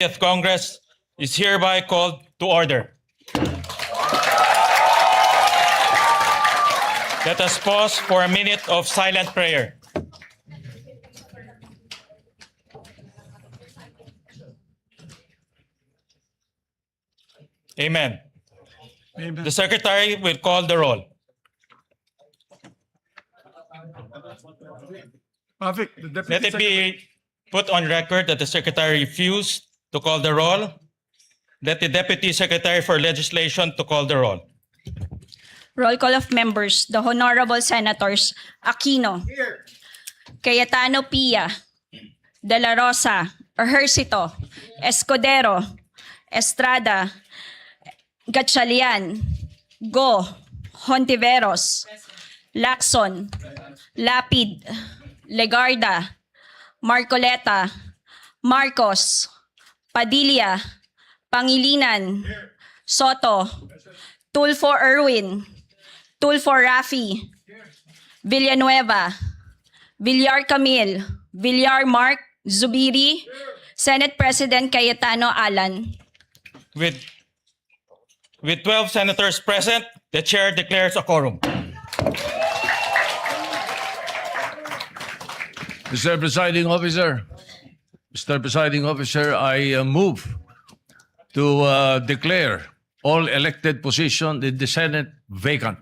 30th Congress is hereby called to order. Let us pause for a minute of silent prayer. Amen. Amen. The Secretary will call the roll. Mavic, the Deputy Let it Secretary. be put on record that the Secretary refused to call the roll. Let the Deputy Secretary for Legislation to call the roll. Roll call of members. The Honorable Senators Aquino, Cayetano Pia, De La Rosa, Ejercito, Escudero, Estrada, Gatchalian, Go, Hontiveros, Lacson, Lapid, Legarda, Marcoleta, Marcos, Padilla, Pangilinan, Soto, Tulfo Erwin, Tulfo Rafi, Villanueva, Villar Camille, Villar Mark, Zubiri, Senate President Cayetano Alan. With 12 senators present, the chair declares a quorum. Mr. Presiding Officer, I move to declare all elected positions in the Senate vacant.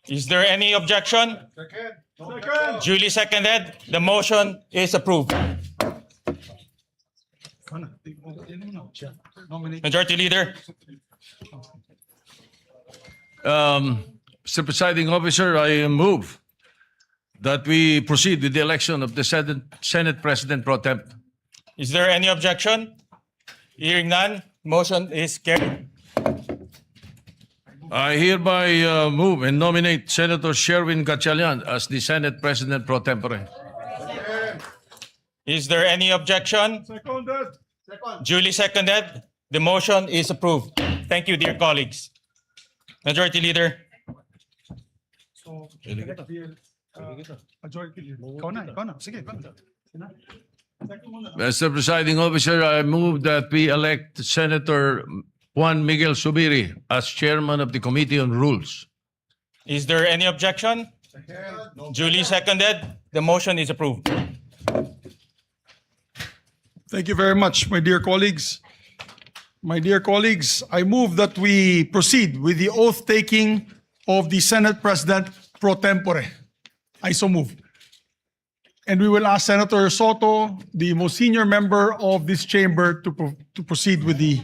Is there any objection? Second. Duly seconded. The motion is approved. Nominate. Majority Leader, Mr. Presiding Officer, I move that we proceed with the election of the Senate President Pro Tem. is there any objection? Hearing none, motion is carried. I hereby move and nominate Senator Sherwin Gatchalian as the Senate President Pro Tempore. Is there any objection? Seconded. Duly seconded. The motion is approved. Thank you, dear colleagues. Majority Leader, So, majority leader. Ikaw na. Sige, ikaw na. Second muna. Mr. Presiding Officer, I move that we elect Senator Juan Miguel Zubiri as Chairman of the Committee on Rules. is there any objection? Duly seconded. The motion is approved. Thank you very much, my dear colleagues. My dear colleagues, I move that we proceed with the oath taking of the Senate President Pro Tempore. I so move. And we will ask Senator Soto, the most senior member of this chamber, to proceed with the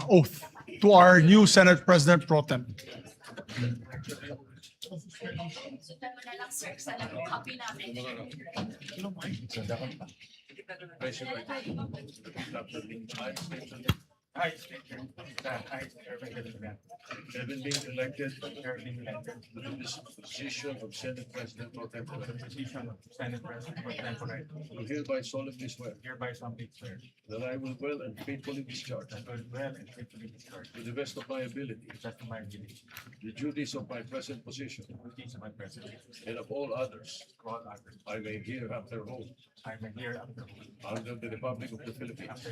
oath to our new Senate President Pro Tem. Having been elected to this position of Senate President Pro Tempore, do hereby solemnly swear that I will well and faithfully discharge to the best of my ability the duties of my present position and of all others I may hereafter hold under the Republic of the Philippines,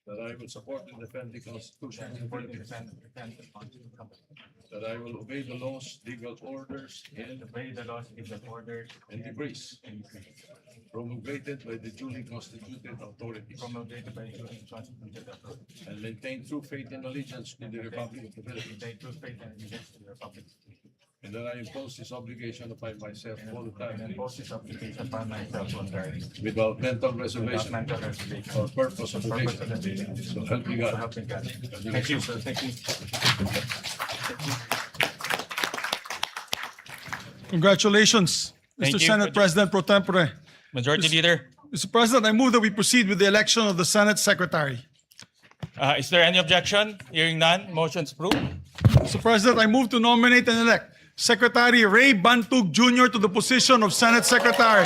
that I will support and defend the Constitution of the Philippines, that I will obey the laws, legal orders, and decrees promulgated by the duly constituted authorities, and maintain true faith and allegiance to the Republic of the Philippines, and that I impose this obligation upon myself voluntarily without mental reservation or purpose of evasion. So help me God. Thank you, sir. Thank you. Congratulations, Thank Mr. you. Senate President Pro Tempore. Majority Leader, Mr. President, I move that we proceed with the election of the Senate Secretary. is there any objection? Hearing none, motion is approved. Mr. President, I move to nominate and elect Secretary Ray Bantug Jr. to the position of Senate Secretary.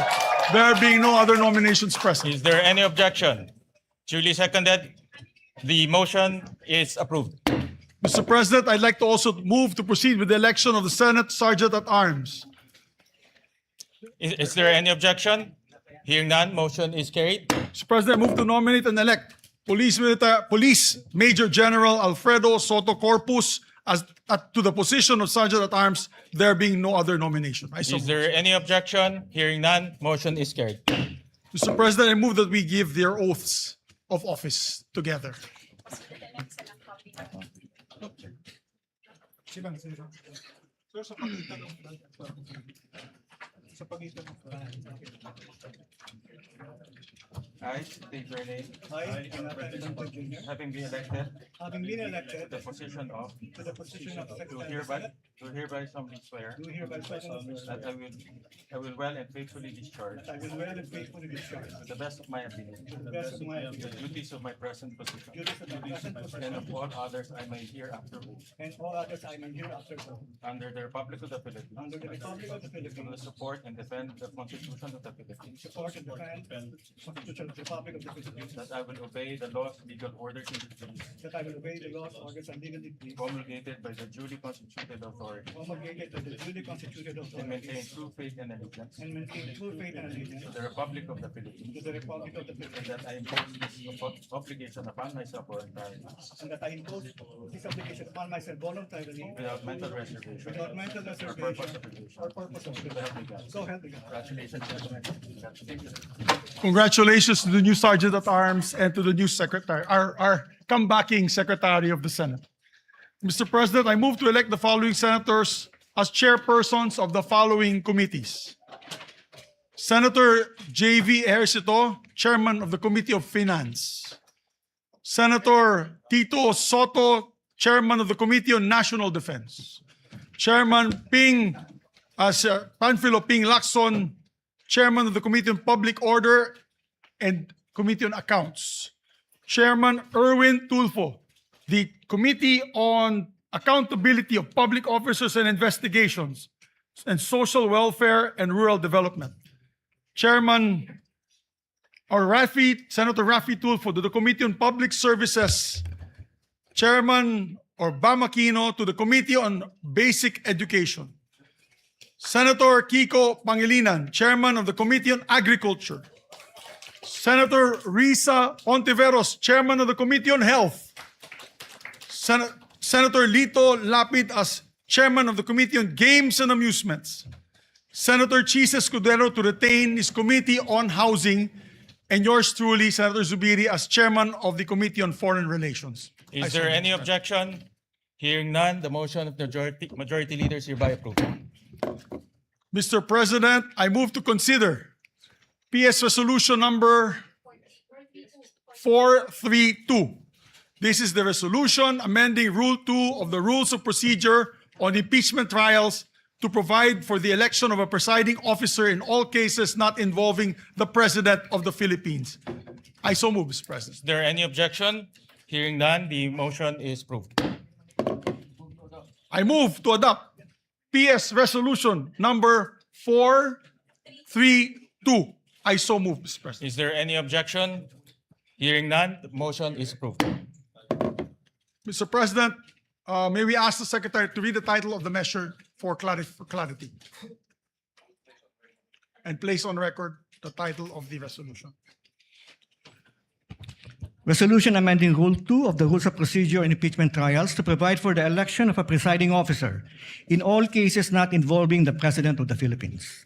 There being no other nominations present. Is there any objection? Duly seconded. The motion is approved. Mr. President, I'd like to also move to proceed with the election of the Senate Sergeant at Arms. Is there any objection? Hearing none, motion is carried. Mr. President, I move to nominate and elect Police Major General Alfredo Soto Corpus to the position of Sergeant at Arms, there being no other nomination. I so Is move. there any objection? Hearing none, motion is carried. Mr. President, I move that we give their oaths of office together. I state your name. I, Jonathan Jr., Having been elected having been to elected the position of, to the position of do Secretary of hereby, State, do hereby solemnly swear do hereby solemnly swear that I will well and faithfully discharge, that I will well and faithfully discharge, to the best of my ability, to the best of my the ability, duties of my present position, duties of my present and position, of all others I may hereafter oath, and all others I may hereafter oath, under the Republic of the Philippines, under the Republic of the to Philippines, support and defend the Constitution of the Philippines, support and defend the Constitution of the Republic of the Philippines, that I will obey the laws, legal orders, and decrees that I will obey the laws, orders, and legal decrees promulgated by the duly constituted authority, promulgated by the duly constituted and maintain authorities, true faith and allegiance and maintain true faith and allegiance to the Republic of the Philippines, to the Republic of the and Philippines, that I impose this obligation upon myself voluntarily, and that I impose this obligation upon myself voluntarily, without mental reservation without mental or purpose of reservation evasion. or purpose of So evasion. help me God. So help me God. Congratulations, gentlemen. Congratulations. Congratulations to the new Sergeant at Arms and to the new Secretary, our comebacking Secretary of the Senate. Mr. President, I move to elect the following senators as chairpersons of the following committees. Senator J.V. Ejercito, Chairman of the Committee of Finance. Senator Tito Soto, Chairman of the Committee on National Defense. Chairman Panfilo Ping Lacson, Chairman of the Committee on Public Order and Committee on Accounts. Chairman Erwin Tulfo, the Committee on Accountability of Public Officers and Investigations and Social Welfare and Rural Development. Chairman Senator Rafi Tulfo to the Committee on Public Services. Chairman Bam Aquino to the Committee on Basic Education. Senator Kiko Pangilinan, Chairman of the Committee on Agriculture. Senator Risa Ontiveros, Chairman of the Committee on Health. Senator Lito Lapid as Chairman of the Committee on Games and Amusements. Senator Chis Escudero to retain his Committee on Housing. And yours truly, Senator Zubiri, as Chairman of the Committee on Foreign Relations. Is there any objection? Hearing none, the motion of the majority leader is hereby approved. Mr. President, I move to consider PS Resolution number 432. This is the resolution amending Rule 2 of the Rules of Procedure on Impeachment Trials to provide for the election of a presiding officer in all cases not involving the President of the Philippines. I so move, Mr. President. Is there any objection? Hearing none, the motion is approved. I move to adopt PS Resolution number 432. I so move, Mr. President. Is there any objection? Hearing none, the motion is approved. Mr. President, may we ask the Secretary to read the title of the measure for clarity? And place on record the title of the resolution. Resolution amending Rule 2 of the Rules of Procedure in Impeachment Trials to provide for the election of a presiding officer in all cases not involving the President of the Philippines.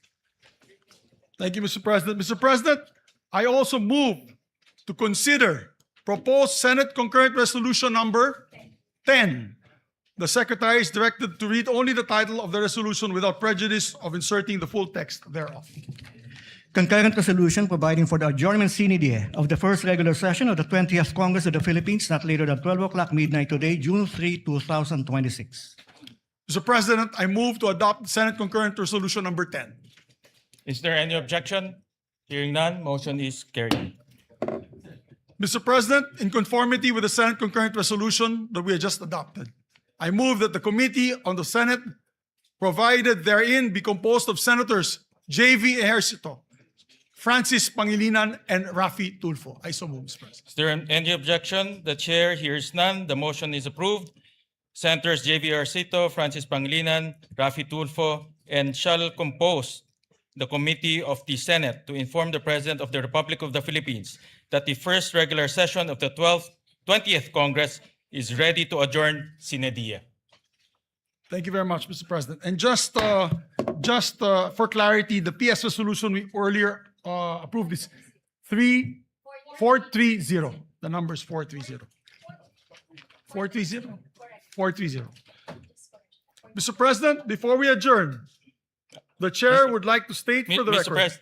Thank you, Mr. President. Mr. President, I also move to consider proposed Senate concurrent resolution number 10. The Secretary is directed to read only the title of the resolution without prejudice of inserting the full text thereof. Concurrent resolution providing for the adjournment sine die of the first regular session of the 20th Congress of the Philippines not later than 12 o'clock midnight today, June 3, 2026. Mr. President, I move to adopt Senate concurrent resolution number 10. Is there any objection? Hearing none, motion is carried. Mr. President, in conformity with the Senate concurrent resolution that we have just adopted, I move that the committee on the Senate provided therein be composed of Senators J.V. Ejercito, Francis Pangilinan, and Rafi Tulfo. I so move, Mr. President. Is there any objection? The chair hears none. The motion is approved. Senators J.V. Arcito, Francis Pangilinan, Rafi Tulfo, and shall compose the committee of the Senate to inform the President of the Republic of the Philippines that the first regular session of the 20th Congress is ready to adjourn sine die. Thank you very much, Mr. President. And just for clarity, the PS resolution we earlier approved is 430. The number is 430. 430? 430. Mr. President, before we adjourn, the chair would like to state for the Mr. record President,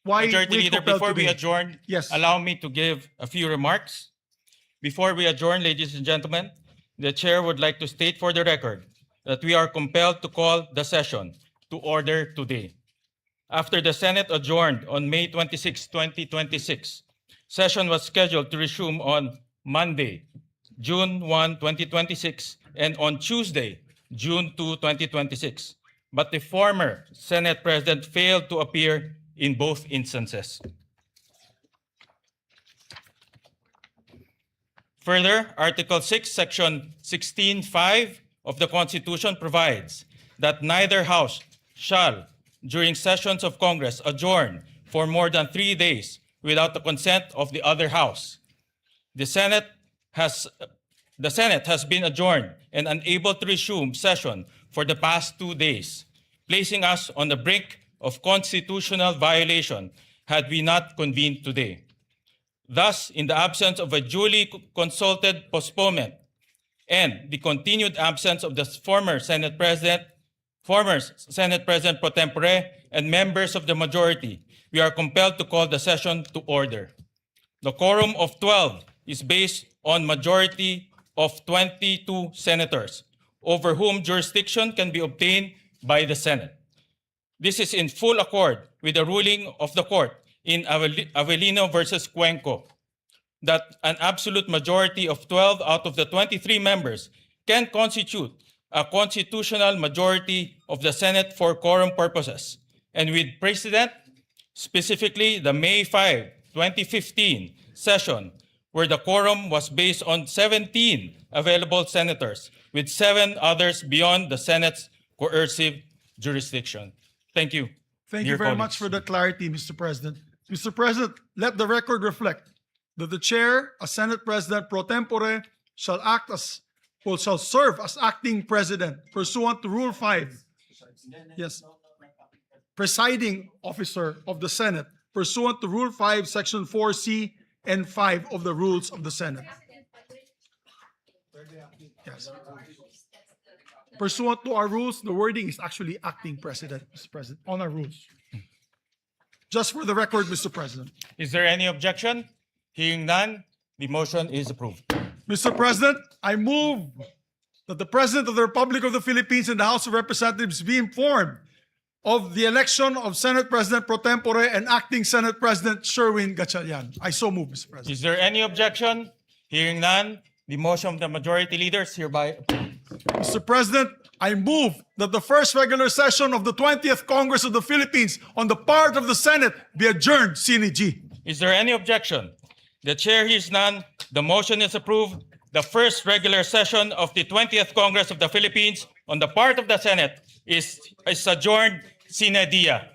why Majority we Leader, compelled before we today. adjourn, Yes. allow me to give a few remarks. Before we adjourn, ladies and gentlemen, the chair would like to state for the record that we are compelled to call the session to order today. After the Senate adjourned on May 26, 2026, session was scheduled to resume on Monday, June 1, 2026, and on Tuesday, June 2, 2026. But the former Senate President failed to appear in both instances. Further, Article 6, Section 16(5) of the Constitution provides that neither House shall, during sessions of Congress, adjourn for more than 3 days without the consent of the other House. The Senate has been adjourned and unable to resume session for the past 2 days, placing us on the brink of constitutional violation had we not convened today. Thus, in the absence of a duly consulted postponement and the continued absence of the former Senate President pro tempore, and members of the majority, we are compelled to call the session to order. The quorum of 12 is based on majority of 22 senators, over whom jurisdiction can be obtained by the Senate. This is in full accord with the ruling of the court in Avellino versus Cuenco, that an absolute majority of 12 out of the 23 members can constitute a constitutional majority of the Senate for quorum purposes. And with precedent, specifically the May 5, 2015 session, where the quorum was based on 17 available senators, with 7 others beyond the Senate's coercive jurisdiction. Thank you. Thank you dear very much colleagues. for the clarity, Mr. President. Mr. President, let the record reflect that the chair, as Senate President pro tempore, shall serve as acting president pursuant to Rule 5. Yes. Presiding officer of the Senate pursuant to Rule 5, Section 4C and 5 of the Rules of the Senate. Yes. Pursuant to our rules, the wording is actually acting president, Mr. President, on our rules. Just for the record, Mr. President. Is there any objection? Hearing none, the motion is approved. Mr. President, I move that the President of the Republic of the Philippines and the House of Representatives be informed of the election of Senate President pro tempore and acting Senate President Sherwin Gatchalian. I so move, Mr. President. Is there any objection? Hearing none, the motion of the majority leader is hereby approved. Mr. President, I move that the first regular session of the 20th Congress of the Philippines on the part of the Senate be adjourned sine die. Is there any objection? The chair hears none. The motion is approved. The first regular session of the 20th Congress of the Philippines on the part of the Senate is adjourned sine die.